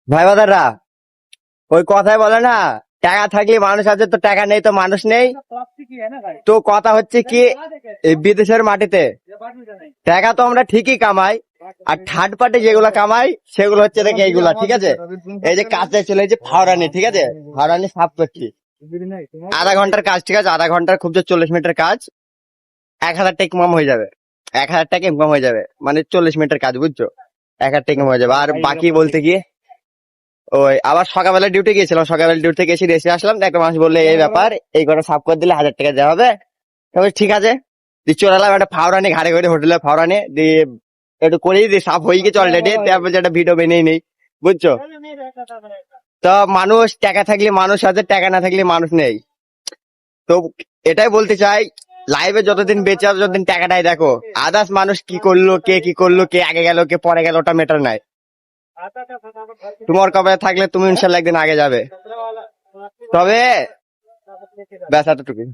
ভাই বাদাররা, ওই কথায় বলে না, টাকা থাকলে মানুষ আছে, তো টাকা নেই তো মানুষ নেই। তো কথা হচ্ছে কি, এই বিদেশের মাটিতে টাকা তো আমরা ঠিকই কামাই, আর থার্ড পার্টি যেগুলো কামাই সেগুলো হচ্ছে দেখে এইগুলা, ঠিক আছে। এই যে কাজটা চলে, এই যে ফাওরানি, ঠিক আছে, ফাওরানি সাফ করছি, আধা ঘন্টার কাজ, ঠিক আছে, আধা ঘন্টার খুব জোর 40 মিনিটের কাজ, 1,000 টাকা ইনকাম হয়ে যাবে। 1,000 টাকা ইনকাম হয়ে যাবে, মানে 40 মিনিটের কাজ, বুঝছো। 1,000 টাকা ইনকাম হয়ে যাবে। আর বাকি বলতে গিয়ে ওই আবার সকালবেলা ডিউটি গিয়েছিলাম, সকালবেলা ডিউটি থেকে এসে রেসে আসলাম, তো একটা মানুষ বললে এই ব্যাপার, এই করে সাফ করে দিলে 1,000 টাকা দেওয়া হবে। তবে ঠিক আছে, দিয়ে চলে এলাম একটা ফাওরানি ঘাড়ে করে, হোটেলে ফাওরানি দিয়ে একটু করেই দিয়ে সাফ হয়ে গেছে অলরেডি, তারপর একটা ভিডিও বানিয়ে নেই, বুঝছো। তো মানুষ টাকা থাকলে মানুষ আছে, টাকা না থাকলে মানুষ নেই। তো এটাই বলতে চাই, লাইভে যতদিন বেঁচে আছো, যতদিন টাকাটাই দেখো, আদার্স মানুষ কি করলো, কে কি করলো, কে আগে গেল কে পরে গেল, ওটা ম্যাটার নাই। তোমার কবে থাকলে তুমি ইনশাল্লাহ একদিন আগে যাবে। তবে ব্যাস এতটুকু।